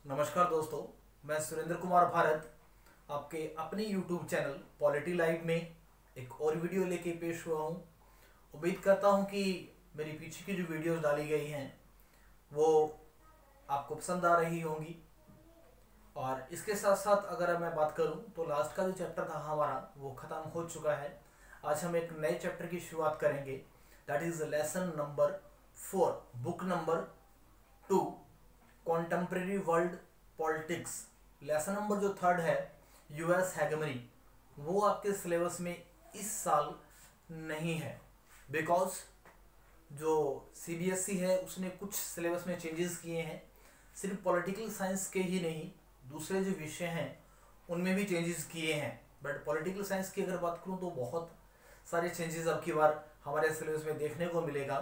नमस्कार दोस्तों, मैं सुरेंद्र कुमार भारत आपके अपने YouTube चैनल पॉलिटी लाइव में एक और वीडियो लेके पेश हुआ हूँ। उम्मीद करता हूँ कि मेरी पीछे की जो वीडियोस डाली गई हैं वो आपको पसंद आ रही होंगी। और इसके साथ साथ अगर मैं बात करूँ तो लास्ट का जो चैप्टर था हमारा वो ख़त्म हो चुका है। आज हम एक नए चैप्टर की शुरुआत करेंगे, that is lesson number 4, book number 2, contemporary world politics. Lesson number जो 3 है, यूएस हेगेमनी, वो आपके सिलेबस में इस साल नहीं है, बिकॉज जो सीबीएसई है उसने कुछ सिलेबस में चेंजेस किए हैं। सिर्फ पॉलिटिकल साइंस के ही नहीं, दूसरे जो विषय हैं उनमें भी चेंजेस किए हैं। बट पॉलिटिकल साइंस की अगर बात करूँ तो बहुत सारे चेंजेस अब की बार हमारे सिलेबस में देखने को मिलेगा।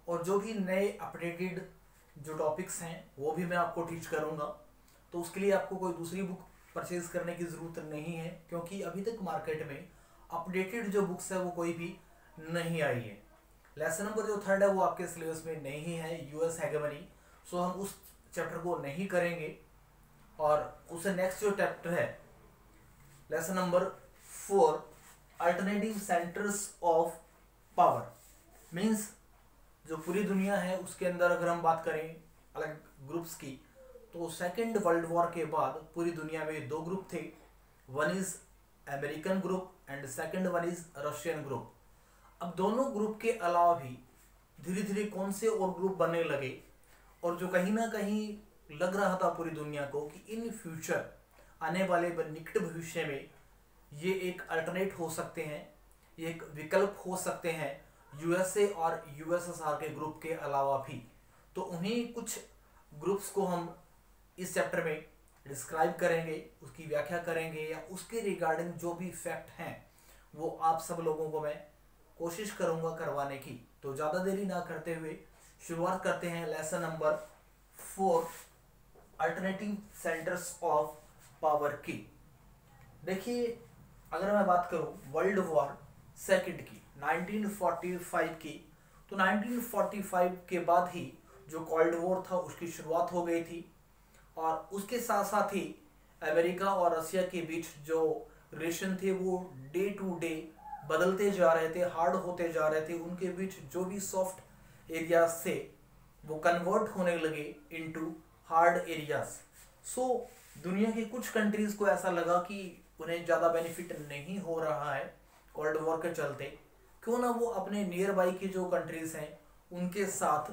और जो भी नए अपडेटेड जो टॉपिक्स हैं वो भी मैं आपको टीच करूँगा। तो उसके लिए आपको कोई दूसरी बुक परचेज करने की ज़रूरत नहीं है, क्योंकि अभी तक मार्केट में अपडेटेड जो बुक्स है वो कोई भी नहीं आई है। लेसन नंबर जो 3 है वो आपके सिलेबस में नहीं है, यूएस हेगेमनी। सो हम उस चैप्टर को नहीं करेंगे। और उससे नेक्स्ट जो चैप्टर है, lesson number 4, alternative centres of power, means जो पूरी दुनिया है उसके अंदर अगर हम बात करें अलग ग्रुप्स की, तो सेकेंड वर्ल्ड वॉर के बाद पूरी दुनिया में 2 ग्रुप थे। One is American group and second one is Russian group. अब दोनों ग्रुप के अलावा भी धीरे धीरे कौन से और ग्रुप बनने लगे, और जो कहीं ना कहीं लग रहा था पूरी दुनिया को कि इन फ्यूचर आने वाले निकट भविष्य में ये एक अल्टरनेट हो सकते हैं, ये एक विकल्प हो सकते हैं यूएसए और यूएसएसआर के ग्रुप के अलावा भी। तो उन्हीं कुछ ग्रुप्स को हम इस चैप्टर में डिस्क्राइब करेंगे, उसकी व्याख्या करेंगे, या उसके रिगार्डिंग जो भी फैक्ट हैं वो आप सब लोगों को मैं कोशिश करूंगा करवाने की। तो ज़्यादा देरी ना करते हुए शुरुआत करते हैं lesson number 4, alternative centres of power की। देखिए, अगर मैं बात करूं वर्ल्ड वॉर सेकंड की, 1945 की, तो 1945 के बाद ही जो कोल्ड वॉर था उसकी शुरुआत हो गई थी। और उसके साथ साथ ही अमेरिका और रशिया के बीच जो रिलेशन थे वो डे टू डे बदलते जा रहे थे, हार्ड होते जा रहे थे। उनके बीच जो भी सॉफ्ट एरियाज थे वो कन्वर्ट होने लगे इनटू हार्ड एरियाज। सो दुनिया की कुछ कंट्रीज को ऐसा लगा कि उन्हें ज़्यादा बेनिफिट नहीं हो रहा है कोल्ड वॉर के चलते, क्यों ना वो अपने नियर बाई की जो कंट्रीज हैं उनके साथ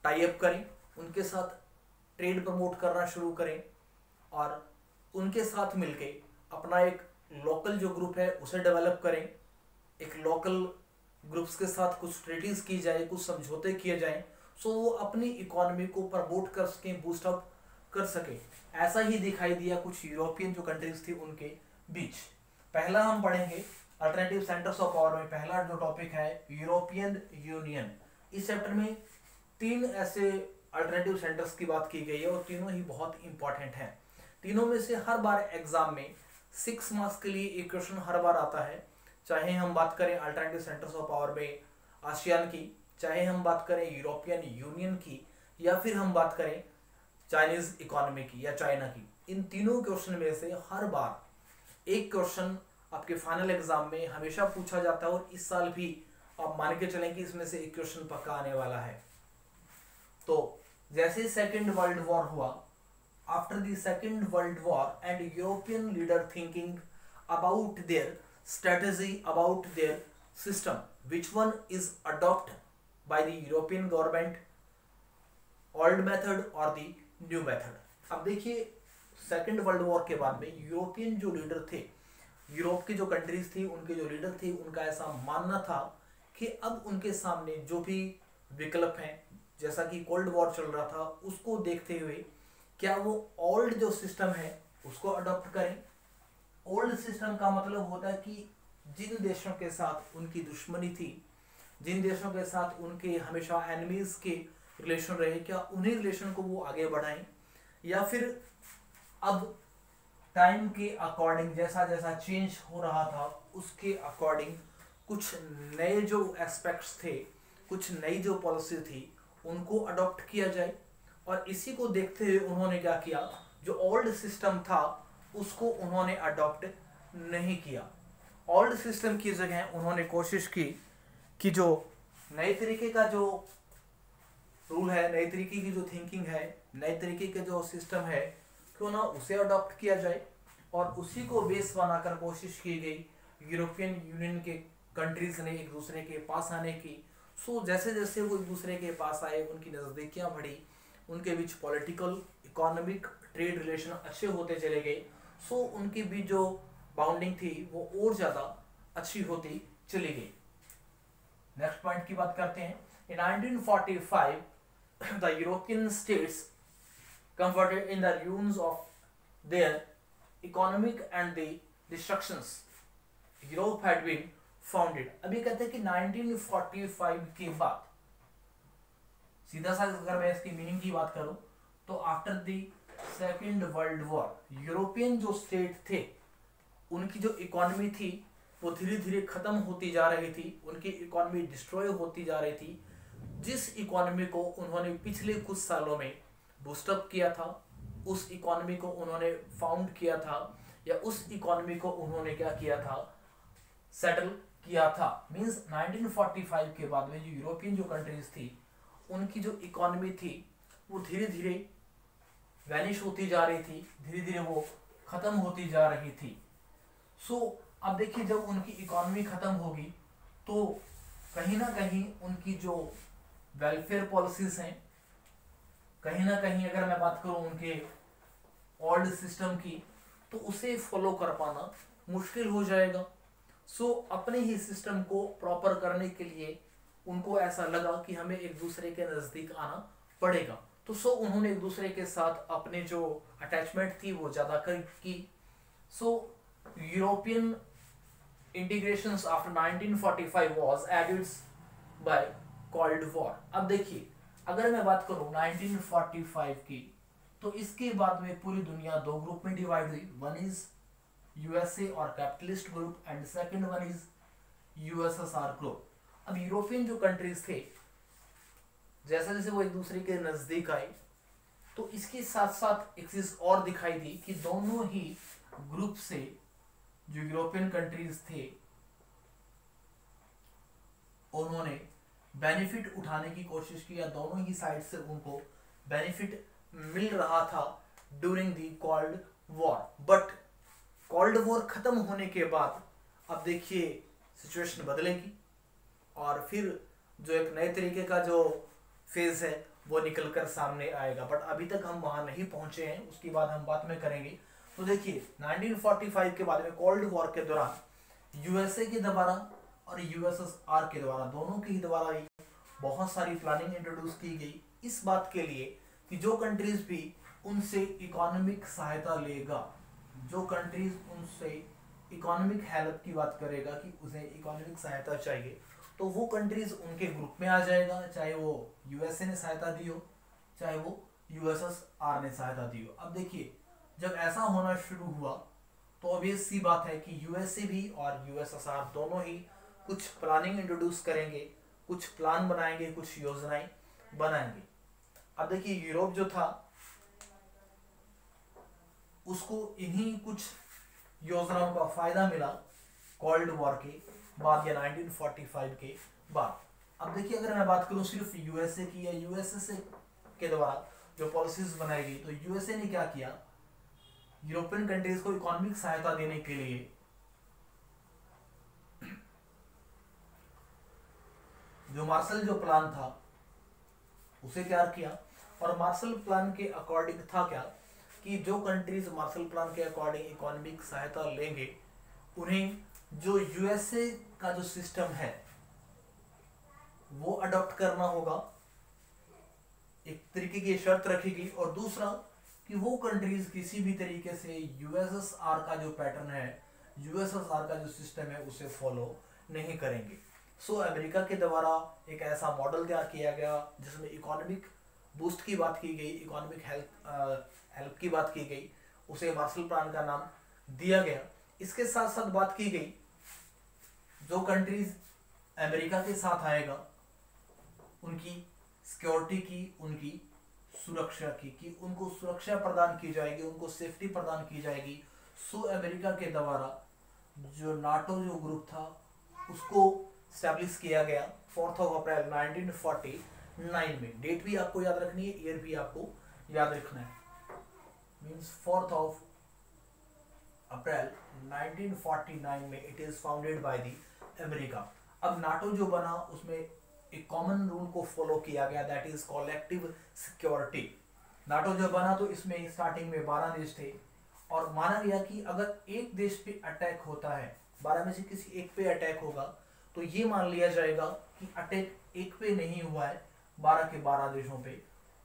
टाई अप करें, उनके साथ ट्रेड प्रमोट करना शुरू करें, और उनके साथ मिलके अपना एक लोकल जो ग्रुप है उसे डेवलप करें। एक लोकल ग्रुप्स के साथ कुछ ट्रीटीज की जाए, कुछ समझौते किए जाएं, सो वो अपनी इकोनॉमी को प्रमोट कर सकें, बूस्ट अप कर सके। ऐसा ही दिखाई दिया कुछ यूरोपियन जो कंट्रीज थी उनके बीच। पहला हम पढ़ेंगे अल्टरनेटिव सेंटर्स ऑफ पावर में, पहला जो टॉपिक है यूरोपियन यूनियन। इस चैप्टर में 3 ऐसे अल्टरनेटिव सेंटर्स की बात की गई है और तीनों ही बहुत इंपॉर्टेंट हैं। तीनों में से हर बार एग्जाम में 6 मार्क्स के लिए एक क्वेश्चन हर बार आता है। चाहे हम बात करें अल्टरनेटिव सेंटर्स ऑफ पावर में आसियान की, चाहे हम बात करें यूरोपियन यूनियन की, या फिर हम बात करें चाइनीज इकोनॉमी की या चाइना की। इन तीनों क्वेश्चन में से हर बार एक क्वेश्चन आपके फाइनल एग्जाम में हमेशा पूछा जाता है, और इस साल भी आप मान के चलें कि इसमें से एक क्वेश्चन पक्का आने वाला है। तो जैसे सेकेंड वर्ल्ड वॉर हुआ, after the second world war and European leader thinking about their strategy, about their system, which one is adopt by the European government, old method और द न्यू मेथड। अब देखिए, second world war के बाद में European जो leader थे, Europe की जो कंट्रीज थी उनके जो लीडर थे, उनका ऐसा मानना था कि अब उनके सामने जो भी विकल्प हैं, जैसा कि कोल्ड वॉर चल रहा था, उसको देखते हुए क्या वो ओल्ड जो सिस्टम है उसको अडॉप्ट करें। ओल्ड सिस्टम का मतलब होता है कि जिन देशों के साथ उनकी दुश्मनी थी, जिन देशों के साथ उनके हमेशा एनिमीज के रिलेशन रहे, क्या उन्हीं रिलेशन को वो आगे बढ़ाएं, या फिर अब टाइम के अकॉर्डिंग जैसा जैसा चेंज हो रहा था उसके अकॉर्डिंग कुछ नए जो एस्पेक्ट्स थे, कुछ नई जो पॉलिसी थी उनको अडॉप्ट किया जाए। और इसी को देखते हुए उन्होंने क्या किया, जो ओल्ड सिस्टम था उसको उन्होंने अडॉप्ट नहीं किया। ओल्ड सिस्टम की जगह उन्होंने कोशिश की कि जो नए तरीके का जो रूल है, नए तरीके की जो थिंकिंग है, नए तरीके के जो सिस्टम है, क्यों ना उसे अडॉप्ट किया जाए। और उसी को बेस बनाकर कोशिश की गई यूरोपियन यूनियन के कंट्रीज ने एक दूसरे के पास आने की। सो जैसे जैसे वो एक दूसरे के पास आए, उनकी नज़दीकियाँ बढ़ी, उनके बीच पॉलिटिकल, इकोनॉमिक, ट्रेड रिलेशन अच्छे होते चले गए। सो उनके बीच जो बाउंडिंग थी वो और ज़्यादा अच्छी होती चली गई। नेक्स्ट पॉइंट की बात करते हैं। In 1945, the European states, comforted in the ruins of their economic and the destructions, Europe had been founded। अभी कहते हैं कि 1945 के बाद, सीधा सा अगर मैं इसकी मीनिंग की बात करूं तो after the second world war European जो स्टेट थे उनकी जो इकोनॉमी थी वो धीरे धीरे खत्म होती जा रही थी, उनकी इकोनॉमी डिस्ट्रॉय होती जा रही थी। जिस इकोनॉमी को उन्होंने पिछले कुछ सालों में बूस्टअप किया था, उस इकोनॉमी को उन्होंने फाउंड किया था, या उस इकोनॉमी को उन्होंने क्या किया था, सेटल किया था। मींस 1945 के बाद में जो यूरोपियन जो कंट्रीज थी उनकी जो इकोनॉमी थी वो धीरे धीरे वैनिश होती जा रही थी, धीरे धीरे वो खत्म होती जा रही थी। सो अब देखिए, जब उनकी इकोनॉमी खत्म होगी तो कहीं ना कहीं उनकी जो वेलफेयर पॉलिसीज हैं, कहीं ना कहीं अगर मैं बात करूं उनके ओल्ड सिस्टम की, तो उसे फॉलो कर पाना मुश्किल हो जाएगा। सो अपने ही सिस्टम को प्रॉपर करने के लिए उनको ऐसा लगा कि हमें एक दूसरे के नज़दीक आना पड़ेगा। तो सो उन्होंने एक दूसरे के साथ अपने जो अटैचमेंट थी वो ज़्यादा की। So European integrations after 1945 was aided by cold war. अब देखिए, अगर मैं बात करूं 1945 की, तो इसके बाद में पूरी दुनिया दो ग्रुप में डिवाइड हुई। वन इज यूएसए और capitalist group, and second one is USSR group. अब यूरोपियन जो कंट्रीज थे, जैसे जैसे वो एक दूसरे के नजदीक आए, तो इसके साथ साथ एक चीज और दिखाई दी कि दोनों ही ग्रुप से जो यूरोपियन कंट्रीज थे उन्होंने बेनिफिट उठाने की कोशिश की, या दोनों ही साइड से उनको बेनिफिट मिल रहा था during the cold war. But cold war खत्म होने के बाद अब देखिए सिचुएशन बदलेगी और फिर जो एक नए तरीके का जो फेज है वो निकल कर सामने आएगा। बट अभी तक हम वहां नहीं पहुंचे हैं, उसकी बात हम बाद में करेंगे। तो देखिए 1945 के बाद में कोल्ड वॉर के दौरान यूएसए के द्वारा और यूएसएसआर के द्वारा, दोनों के ही द्वारा बहुत सारी प्लानिंग इंट्रोड्यूस की गई इस बात के लिए कि जो कंट्रीज भी उनसे इकोनॉमिक सहायता लेगा, जो कंट्रीज उनसे इकोनॉमिक हेल्प की बात करेगा कि उसे इकोनॉमिक सहायता चाहिए, तो वो कंट्रीज उनके ग्रुप में आ जाएगा, चाहे वो यूएसए ने सहायता दी हो, चाहे वो यूएसएसआर ने सहायता दी हो। अब देखिए, जब ऐसा होना शुरू हुआ तो ऑब्वियस सी बात है कि यूएसए भी और यूएसएसआर दोनों ही कुछ प्लानिंग इंट्रोड्यूस करेंगे, कुछ प्लान बनाएंगे, कुछ योजनाएं बनाएंगे। अब देखिए, यूरोप जो था उसको इन्हीं कुछ योजनाओं का फायदा मिला कोल्ड वॉर के बाद या 1945 के बाद। अब देखिए, अगर मैं बात करूं सिर्फ यूएसए की या यूएसए के द्वारा जो पॉलिसीज बनाई गई, तो यूएसए ने क्या किया, यूरोपियन कंट्रीज को इकोनॉमिक सहायता देने के लिए जो मार्शल जो प्लान था उसे तैयार किया। और मार्शल प्लान के अकॉर्डिंग था क्या कि जो कंट्रीज मार्शल प्लान के अकॉर्डिंग इकोनॉमिक सहायता लेंगे, उन्हें जो यूएसए का जो सिस्टम है वो अडॉप्ट करना होगा, एक तरीके की शर्त रखेगी। और दूसरा कि वो कंट्रीज किसी भी तरीके से यूएसएसआर का जो पैटर्न है, यूएसएसआर का जो सिस्टम है उसे फॉलो नहीं करेंगे। सो अमेरिका के द्वारा एक ऐसा मॉडल तैयार किया गया जिसमें इकोनॉमिक बूस्ट की बात की गई, इकोनॉमिक हेल्प की बात की गई, उसे मार्शल प्लान का नाम दिया गया। इसके साथ साथ बात की गई जो कंट्रीज अमेरिका के साथ आएगा उनकी सिक्योरिटी की, उनकी सुरक्षा की, कि उनको सुरक्षा प्रदान की जाएगी, उनको सेफ्टी प्रदान की जाएगी। सो अमेरिका के द्वारा जो नाटो जो ग्रुप था उसको स्टैब्लिश किया गया 4 अप्रैल 1949 में। डेट भी आपको याद रखनी है, ईयर भी आपको याद रखना है। मीन्स 4 अप्रैल 1949 में it is founded by the America. अब नाटो जो बना उसमें एक कॉमन रूल को फॉलो किया गया, that is collective security. NATO जब बना तो इसमें स्टार्टिंग में 12 देश थे और माना गया कि अगर एक देश पे अटैक होता है, 12 में से किसी एक पे अटैक होगा तो ये मान लिया जाएगा कि अटैक एक पे नहीं हुआ है, 12 के 12 देशों पे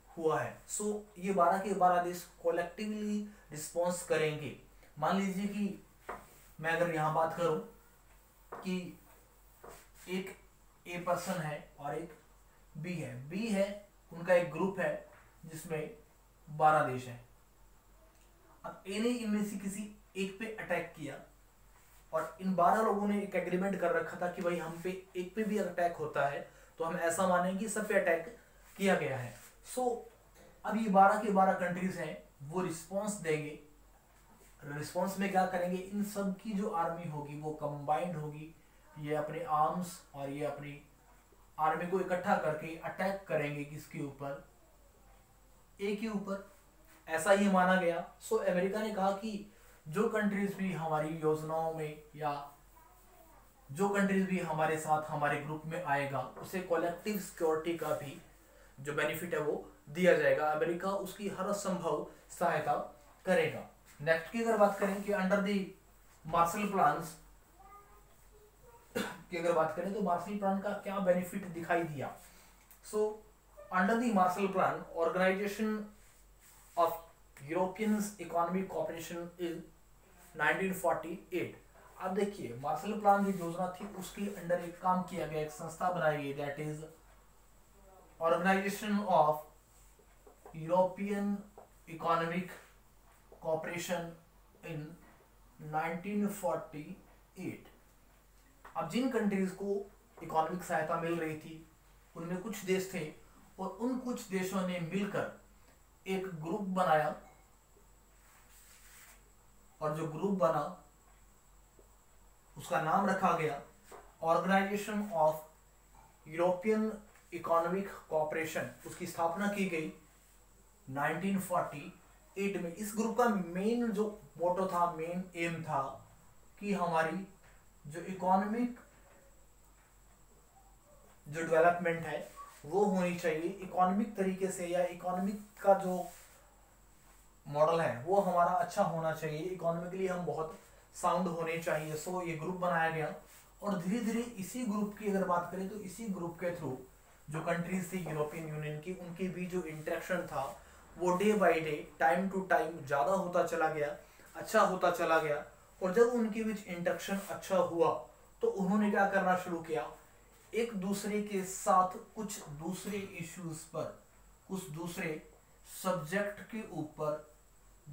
हुआ है। सो ये 12 के 12 देश कोलेक्टिवली रिस्पॉन्स करेंगे। मान लीजिए कि मैं अगर यहाँ बात करूं कि एक ए पर्सन है और एक बी है, बी है उनका एक ग्रुप है जिसमें 12 देश हैं। अब ए ने इनमें से किसी एक पे अटैक किया और इन 12 लोगों ने एक एग्रीमेंट कर रखा था कि भाई हम पे एक पे भी अटैक होता है तो हम ऐसा मानेंगे सब पे अटैक किया गया है। सो अब ये 12 के 12 कंट्रीज हैं, वो रिस्पॉन्स देंगे। रिस्पॉन्स में क्या करेंगे, इन सब की जो आर्मी होगी वो कंबाइंड होगी, ये अपने आर्म्स और ये अपनी आर्मी को इकट्ठा करके अटैक करेंगे किसके ऊपर, ए के ऊपर। ऐसा ही माना गया। सो अमेरिका ने कहा कि जो कंट्रीज भी हमारी योजनाओं में या जो कंट्रीज भी हमारे साथ हमारे ग्रुप में आएगा उसे कलेक्टिव सिक्योरिटी का भी जो बेनिफिट है वो दिया जाएगा। अमेरिका उसकी हर संभव सहायता करेगा। नेक्स्ट की अगर बात करें कि अंडर दी मार्शल प्लान्स की अगर बात करें तो मार्शल प्लान का क्या बेनिफिट दिखाई दिया। So under the Marshall Plan Organisation of European Economic Cooperation in 1948। अब देखिए मार्शल प्लान की योजना थी उसके अंडर एक काम किया गया, एक संस्था बनाई गई, that is Organisation of European Economic Cooperation in 1948। अब जिन कंट्रीज को इकोनॉमिक सहायता मिल रही थी उनमें कुछ देश थे और उन कुछ देशों ने मिलकर एक ग्रुप बनाया और जो ग्रुप बना उसका नाम रखा गया Organisation of European Economic Cooperation. उसकी स्थापना की गई 1948 में। इस ग्रुप का मेन जो मोटो था, मेन एम था कि हमारी जो इकोनॉमिक जो डेवलपमेंट है वो होनी चाहिए इकोनॉमिक तरीके से, या इकोनॉमिक का जो मॉडल है वो हमारा अच्छा होना चाहिए, इकोनॉमिकली हम बहुत साउंड होने चाहिए। सो ये ग्रुप बनाया गया और धीरे धीरे इसी ग्रुप की अगर बात करें तो इसी ग्रुप के थ्रू जो कंट्रीज थी यूरोपियन यूनियन की उनके बीच जो इंटरेक्शन था वो day by day, time to time ज़्यादा होता चला गया, अच्छा होता चला गया। और जब उनके बीच इंटरेक्शन अच्छा हुआ तो उन्होंने क्या करना शुरू किया, एक दूसरे के साथ कुछ दूसरे इश्यूज पर, कुछ दूसरे सब्जेक्ट के ऊपर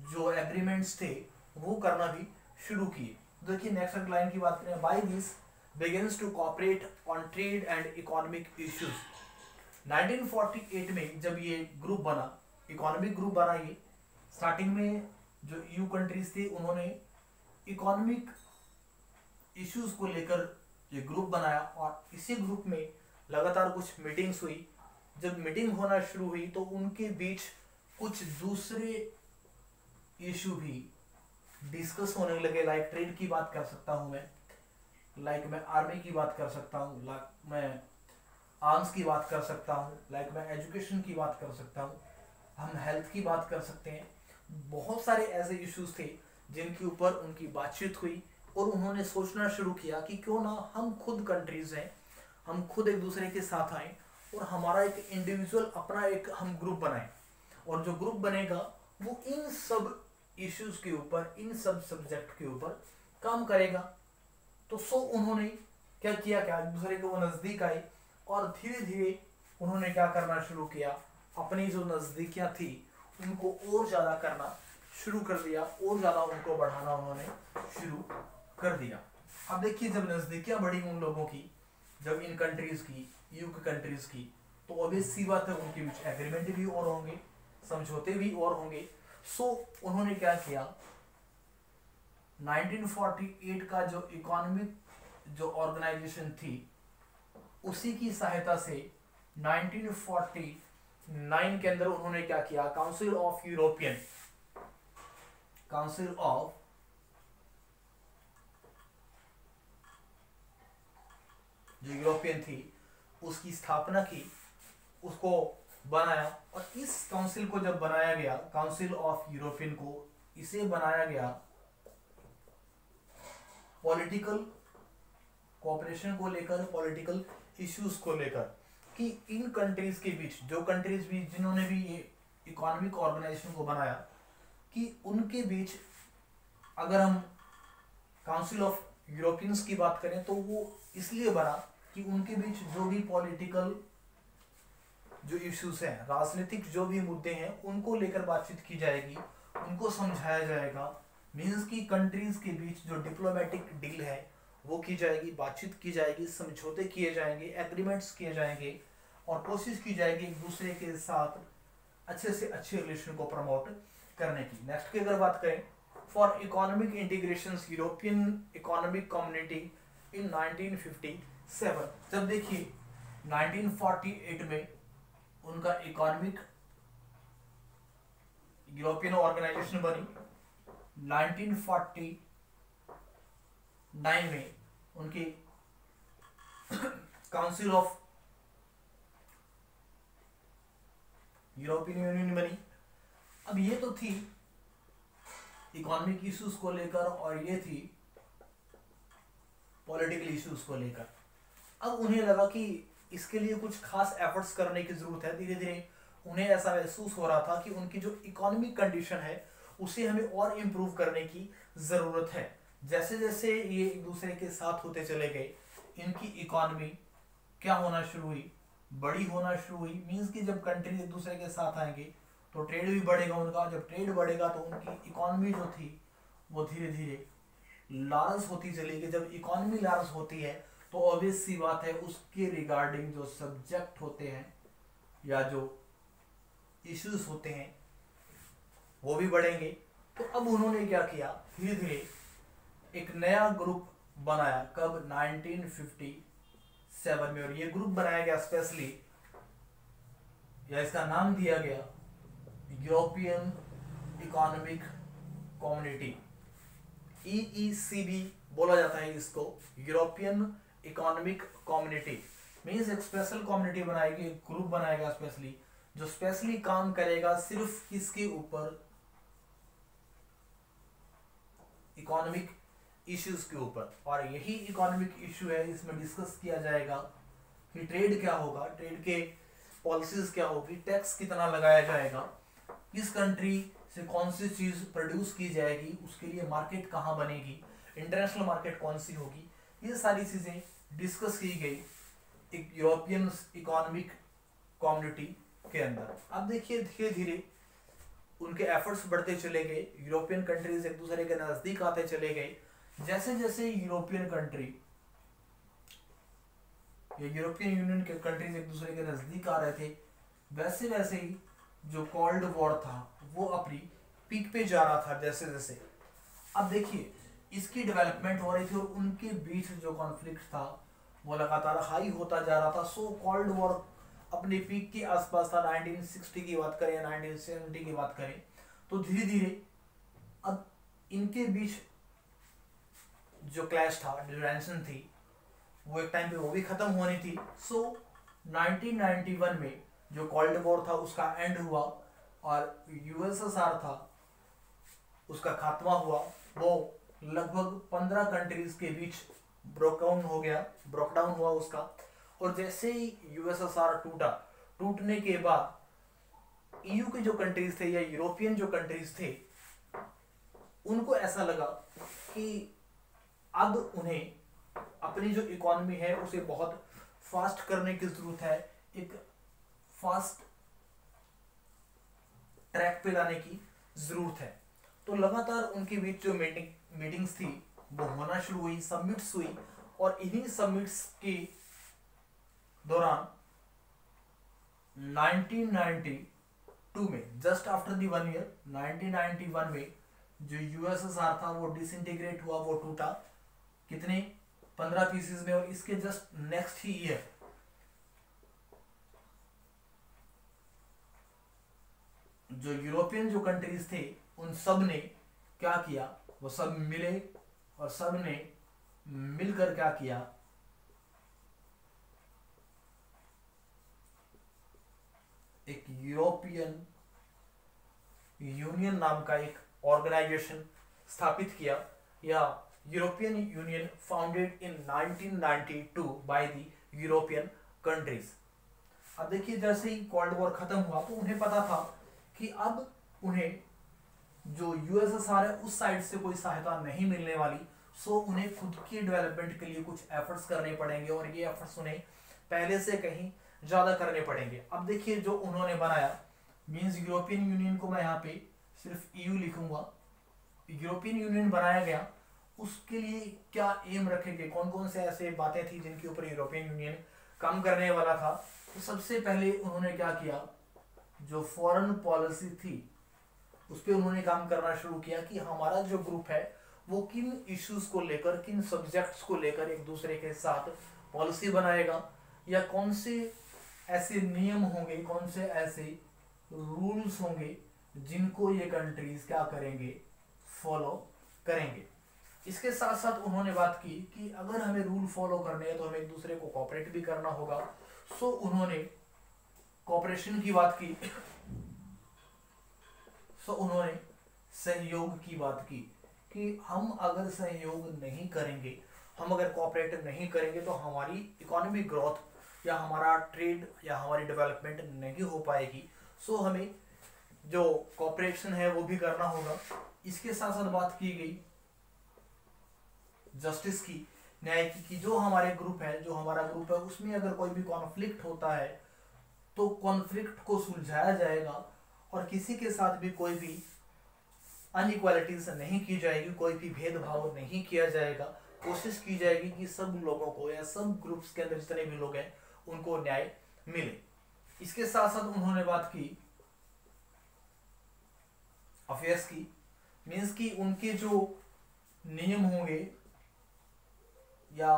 जो एग्रीमेंट्स थे वो करना भी शुरू किए। देखिए नेक्स्ट लाइन की बात करें, by this begins to cooperate on trade and economic issues। 1948 में जब ये ग्रुप बना, इकोनॉमिक ग्रुप बना, ये स्टार्टिंग में जो ईयू कंट्रीज थे उन्होंने इकोनॉमिक इश्यूज को लेकर ये ग्रुप बनाया और इसी ग्रुप में लगातार कुछ मीटिंग्स हुई। जब मीटिंग होना शुरू हुई तो उनके बीच कुछ दूसरे इशू भी डिस्कस होने लगे। लाइक ट्रेड की बात कर सकता हूँ मैं आर्मी की बात कर सकता हूँ, मैं आर्म्स की बात कर सकता हूँ, मैं एजुकेशन की बात कर सकता हूँ, हम हेल्थ की बात कर सकते हैं। बहुत सारे ऐसे इश्यूज थे जिनके ऊपर उनकी बातचीत हुई और उन्होंने सोचना शुरू किया कि क्यों ना हम खुद कंट्रीज हैं, हम खुद एक दूसरे के साथ आए और हमारा एक इंडिविजुअल अपना एक हम ग्रुप बनाएं और जो ग्रुप बनेगा वो इन सब इश्यूज के ऊपर, इन सब सब्जेक्ट के ऊपर काम करेगा। तो उन्होंने क्या किया, एक दूसरे के वो नज़दीक आए और धीरे धीरे उन्होंने क्या करना शुरू किया, अपनी जो नज़दीकियाँ थी उनको और ज़्यादा करना शुरू कर दिया, और ज़्यादा उनको बढ़ाना उन्होंने शुरू कर दिया। अब देखिए जब नज़दीकियाँ बढ़ी उन लोगों की, जब इन कंट्रीज़ की, ईयू की कंट्रीज़ की, तो ऑब्वियस सी बात है उनके बीच एग्रीमेंट भी और होंगे, समझौते भी और होंगे। सो उन्होंने क्या किया, 1948 का जो इकोनॉमिक जो ऑर्गेनाइजेशन थी उसी की सहायता से 1949 के अंदर उन्होंने क्या किया, काउंसिल ऑफ जो यूरोपियन थी उसकी स्थापना की, उसको बनाया। और इस काउंसिल को जब बनाया गया, काउंसिल ऑफ यूरोपियन को इसे बनाया गया पॉलिटिकल कोऑपरेशन को लेकर, पॉलिटिकल इश्यूज को लेकर, कि इन कंट्रीज के बीच, जो कंट्रीज भी जिन्होंने भी ये इकोनॉमिक ऑर्गेनाइजेशन को बनाया, कि उनके बीच अगर हम काउंसिल ऑफ यूरोपियंस की बात करें तो वो इसलिए बना कि उनके बीच जो भी पॉलिटिकल जो इश्यूज हैं, राजनीतिक जो भी मुद्दे हैं, उनको लेकर बातचीत की जाएगी, उनको समझाया जाएगा। मीन्स की कंट्रीज के बीच जो डिप्लोमेटिक डील है वो की जाएगी, बातचीत की जाएगी, समझौते किए जाएंगे, एग्रीमेंट्स किए जाएंगे और कोशिश की जाएगी एक दूसरे के साथ अच्छे से अच्छे रिलेशन को प्रमोट करने की। नेक्स्ट की अगर बात करें, for economic integration European economic community in 1957। जब देखिए 1948 में उनका इकोनॉमिक यूरोपियन ऑर्गेनाइजेशन बनी, 1949 में उनकी काउंसिल ऑफ यूरोपियन यूनियन बनी। अब ये तो थी इकोनॉमिक इश्यूज को लेकर और ये थी पॉलिटिकल इश्यूज को लेकर। अब उन्हें लगा कि इसके लिए कुछ खास एफर्ट्स करने की जरूरत है। धीरे धीरे उन्हें ऐसा महसूस हो रहा था कि उनकी जो इकोनॉमिक कंडीशन है उसे हमें और इम्प्रूव करने की जरूरत है। जैसे जैसे ये एक दूसरे के साथ होते चले गए, इनकी इकोनॉमी क्या होना शुरू हुई, बड़ी होना शुरू हुई। मीन्स कि जब कंट्री एक दूसरे के साथ आएंगे तो ट्रेड भी बढ़ेगा उनका, जब ट्रेड बढ़ेगा तो उनकी इकोनॉमी जो थी वो धीरे धीरे लार्ज होती चलेगी। जब इकोनॉमी लार्ज होती है तो ऑब्वियस सी बात है उसके रिगार्डिंग जो सब्जेक्ट होते हैं या जो इश्यूज होते हैं वो भी बढ़ेंगे। तो अब उन्होंने क्या किया, धीरे धीरे एक नया ग्रुप बनाया। कब, 1957 में। और ये ग्रुप बनाया गया स्पेशली, या इसका नाम दिया गया यूरोपियन इकोनॉमिक कम्युनिटी, EECB बोला जाता है इसको, यूरोपियन इकोनॉमिक कम्युनिटी। मीन्स एक स्पेशल कम्युनिटी बनाएगी, एक ग्रुप बनाएगा स्पेशली, जो स्पेशली काम करेगा सिर्फ किसके ऊपर, इकोनॉमिक इश्यूज के ऊपर। और यही इकोनॉमिक इश्यू है, इसमें डिस्कस किया जाएगा कि ट्रेड क्या होगा, ट्रेड के पॉलिसीज क्या होगी, टैक्स कितना लगाया जाएगा, किस कंट्री से कौन सी चीज प्रोड्यूस की जाएगी, उसके लिए मार्केट कहाँ बनेगी, इंटरनेशनल मार्केट कौन सी होगी। ये सारी चीजें डिस्कस की गई एक यूरोपियन इकोनॉमिक कम्युनिटी के अंदर। अब देखिए धीरे धीरे उनके एफर्ट्स बढ़ते चले गए, यूरोपियन कंट्रीज एक दूसरे के नजदीक आते चले गए। जैसे जैसे यूरोपियन कंट्री या यूरोपियन यूनियन के कंट्रीज एक दूसरे के नजदीक आ रहे थे, वैसे वैसे ही जो कोल्ड वॉर था वो अपनी पीक पे जा रहा था जैसे जैसे। अब देखिए इसकी डेवलपमेंट हो रही थी और उनके बीच जो कॉन्फ्लिक्ट था वो लगातार हाई होता जा रहा था। सो कोल्ड वॉर अपने पीक के आसपास था। 1960 की बात करें या 1970 की बात करें तो धीरे धीरे अब इनके बीच जो क्लैश था, जो टेंशन थी, वो एक टाइम पे वो भी खत्म होनी थी। सो 1991 में जो कोल्ड वॉर था उसका एंड हुआ और यूएसएसआर था उसका खात्मा हुआ। वो लगभग 15 कंट्रीज के बीच ब्रोकडाउन हुआ उसका। और जैसे ही यूएसएसआर टूटने के बाद ईयू के जो कंट्रीज थे या यूरोपियन जो कंट्रीज थे उनको ऐसा लगा कि अब उन्हें अपनी जो इकोनॉमी है उसे बहुत फास्ट करने की जरूरत है, एक फास्ट ट्रैक पे लाने की जरूरत है। तो लगातार उनके बीच जो मीटिंग्स थी वो होना शुरू हुई, समिट्स हुई। और इन्हीं समिट्स के दौरान 1990 1992 में, जस्ट आफ्टर दी 1 ईयर 1991 में जो यूएसएसआर था वो डिसइंटीग्रेट हुआ, वो टूटा कितने 15 पीसेस में। और इसके जस्ट नेक्स्ट ही ईयर जो यूरोपियन जो कंट्रीज थे उन सब ने क्या किया, वो सब मिले और सब ने मिलकर क्या किया, एक यूरोपियन यूनियन नाम का एक ऑर्गेनाइजेशन स्थापित किया, या European union founded in 1992 by the European countries. अब देखिए जैसे ही कोल्ड वॉर खत्म हुआ तो उन्हें पता था कि अब उन्हें जो यूएसएसआर है उस साइड से कोई सहायता नहीं मिलने वाली, सो उन्हें खुद की डेवलपमेंट के लिए कुछ एफर्ट्स करने पड़ेंगे और ये एफर्ट्स उन्हें पहले से कहीं ज्यादा करने पड़ेंगे। अब देखिए जो उन्होंने बनाया, मींस यूरोपियन यूनियन को मैं यहाँ पे सिर्फ ईयू लिखूंगा, यूरोपियन यूनियन बनाया गया, उसके लिए क्या एम रखे गए, कौन कौन से ऐसे बातें थी जिनके ऊपर यूरोपियन यूनियन काम करने वाला था। तो सबसे पहले उन्होंने क्या किया, जो फॉरेन पॉलिसी थी उस पर उन्होंने काम करना शुरू किया कि हमारा जो ग्रुप है वो किन इश्यूज को लेकर, किन सब्जेक्ट्स को लेकर एक दूसरे के साथ पॉलिसी बनाएगा, या कौन से ऐसे नियम होंगे, कौन से ऐसे रूल्स होंगे जिनको ये कंट्रीज क्या करेंगे, फॉलो करेंगे। इसके साथ साथ उन्होंने बात की कि अगर हमें रूल फॉलो करने हैं तो हमें एक दूसरे को कोऑपरेट भी करना होगा। सो उन्होंने कोऑपरेशन की बात की, सो उन्होंने सहयोग की बात की कि हम अगर सहयोग नहीं करेंगे, हम अगर कोऑपरेट नहीं करेंगे तो हमारी इकोनॉमिक ग्रोथ या हमारा ट्रेड या हमारी डेवलपमेंट नहीं हो पाएगी। सो हमें जो कोऑपरेशन है वो भी करना होगा। इसके साथ साथ बात की गई जस्टिस की, न्याय की, जो हमारे ग्रुप है, जो हमारा ग्रुप है उसमें अगर कोई भी कॉन्फ्लिक्ट होता है तो कॉन्फ्लिक्ट को सुलझाया जाएगा और किसी के साथ भी कोई भी अनइक्वालिटीज नहीं की जाएगी, कोई भी भेदभाव नहीं किया जाएगा। कोशिश की जाएगी कि सब लोगों को या सब ग्रुप्स के अंदर जितने भी लोग हैं उनको न्याय मिले। इसके साथ साथ उन्होंने बात की अफेयर्स की, मीन्स कि उनके जो नियम होंगे, या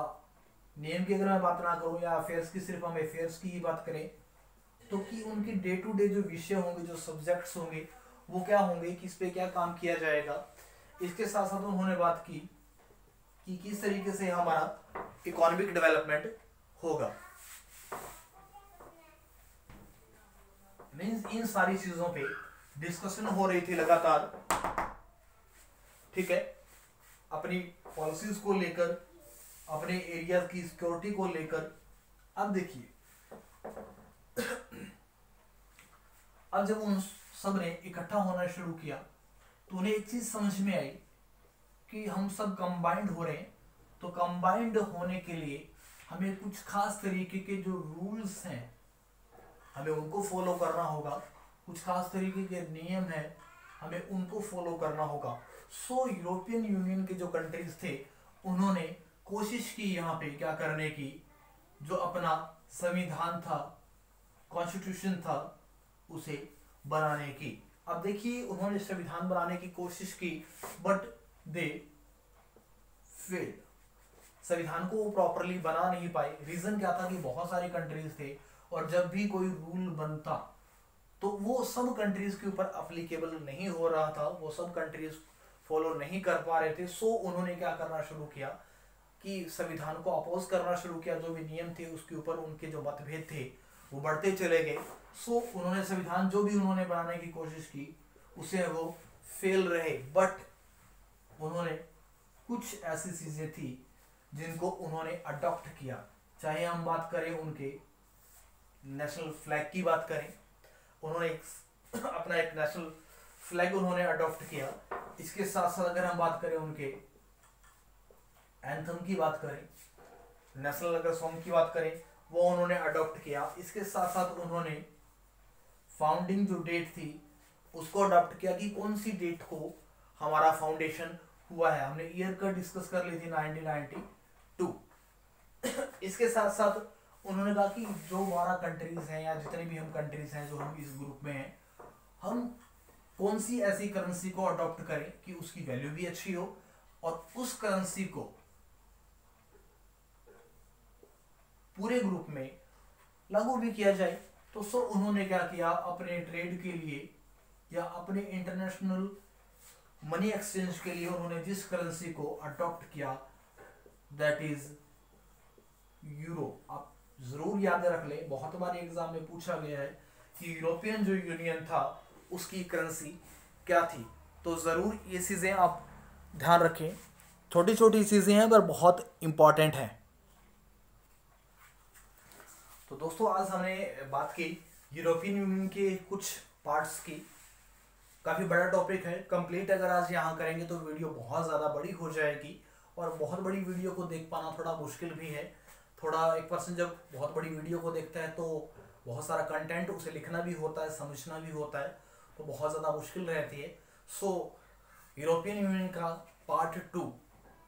नियम की अगर मैं बात ना करूं या अफेयर्स की, सिर्फ हम अफेयर्स की ही बात करें तो कि उनके डे टू डे जो विषय होंगे, जो सब्जेक्ट्स होंगे वो क्या होंगे, किस पे क्या काम किया जाएगा। इसके साथ साथ उन्होंने बात की कि किस तरीके से हमारा इकोनॉमिक डेवलपमेंट होगा। मींस इन सारी चीजों पे डिस्कशन हो रही थी लगातार, ठीक है, अपनी पॉलिसीज को लेकर, अपने एरिया की सिक्योरिटी को लेकर। अब देखिए अब जब उन सब ने इकट्ठा होना शुरू किया तो उन्हें एक चीज समझ में आई कि हम सब कंबाइंड हो रहे हैं, तो कंबाइंड होने के लिए हमें कुछ खास तरीके के जो रूल्स हैं हमें उनको फॉलो करना होगा, कुछ खास तरीके के नियम हैं हमें उनको फॉलो करना होगा। सो यूरोपियन यूनियन के जो कंट्रीज थे उन्होंने कोशिश की यहाँ पे क्या करने की, जो अपना संविधान था, कॉन्स्टिट्यूशन था, उसे बनाने की। अब देखिए उन्होंने संविधान बनाने की कोशिश की बट दे फेल्ड, संविधान को वो प्रॉपरली बना नहीं पाए। रीजन क्या था कि बहुत सारे कंट्रीज थे और जब भी कोई रूल बनता तो वो सब कंट्रीज के ऊपर अप्लीकेबल नहीं हो रहा था, वो सब कंट्रीज फॉलो नहीं कर पा रहे थे। सो उन्होंने क्या करना शुरू किया कि संविधान को अपोज करना शुरू किया, जो भी नियम थे उसके ऊपर उनके जो मतभेद थे वो बढ़ते चले गए। सो उन्होंने संविधान जो भी उन्होंने बनाने की कोशिश की उसे वो फेल रहे, बट उन्होंने कुछ ऐसी चीजें थी जिनको उन्होंने अडॉप्ट किया। चाहे हम बात करें उनके नेशनल फ्लैग की बात करें, उन्होंने अपना एक नेशनल फ्लैग उन्होंने अडॉप्ट किया। इसके साथ साथ अगर हम बात करें उनके एंथम की बात करें, नेशनल अगर सॉन्ग की बात करें, वो उन्होंने अडॉप्ट किया। इसके साथ साथ उन्होंने फाउंडिंग जो डेट थी उसको अडॉप्ट किया कि कौन सी डेट को हमारा फाउंडेशन हुआ है। हमने ईयर का डिस्कस कर ली थी 1992। इसके साथ साथ उन्होंने कहा कि जो हमारा कंट्रीज हैं या जितने भी हम कंट्रीज हैं जो हम इस ग्रुप में हैं हम कौन सी ऐसी करेंसी को अडॉप्ट करें कि उसकी वैल्यू भी अच्छी हो और उस करेंसी को पूरे ग्रुप में लागू भी किया जाए। तो सो उन्होंने क्या किया, अपने ट्रेड के लिए या अपने इंटरनेशनल मनी एक्सचेंज के लिए उन्होंने जिस करेंसी को अडॉप्ट किया दैट इज यूरो। आप जरूर याद रख ले, बहुत बार एग्जाम में पूछा गया है कि यूरोपियन जो यूनियन था उसकी करेंसी क्या थी। तो जरूर ये चीजें आप ध्यान रखें, छोटी छोटी चीजें हैं पर बहुत इंपॉर्टेंट हैं। तो दोस्तों आज हमने बात की यूरोपियन यूनियन के कुछ पार्ट्स की। काफ़ी बड़ा टॉपिक है, कंप्लीट अगर आज यहाँ करेंगे तो वीडियो बहुत ज़्यादा बड़ी हो जाएगी और बहुत बड़ी वीडियो को देख पाना थोड़ा मुश्किल भी है। थोड़ा एक पर्सन जब बहुत बड़ी वीडियो को देखता है तो बहुत सारा कंटेंट उसे लिखना भी होता है, समझना भी होता है, तो बहुत ज़्यादा मुश्किल रहती है। सो यूरोपियन यूनियन का पार्ट 2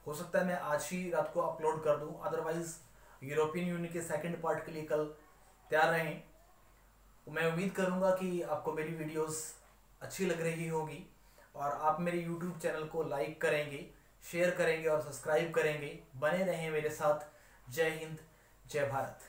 हो सकता है मैं आज ही रात को अपलोड कर दूँ, अदरवाइज यूरोपियन यूनियन के सेकेंड पार्ट के लिए कल तैयार रहें। मैं उम्मीद करूँगा कि आपको मेरी वीडियोस अच्छी लग रही होगी और आप मेरे YouTube चैनल को लाइक करेंगे, शेयर करेंगे और सब्सक्राइब करेंगे। बने रहें मेरे साथ। जय हिंद, जय भारत।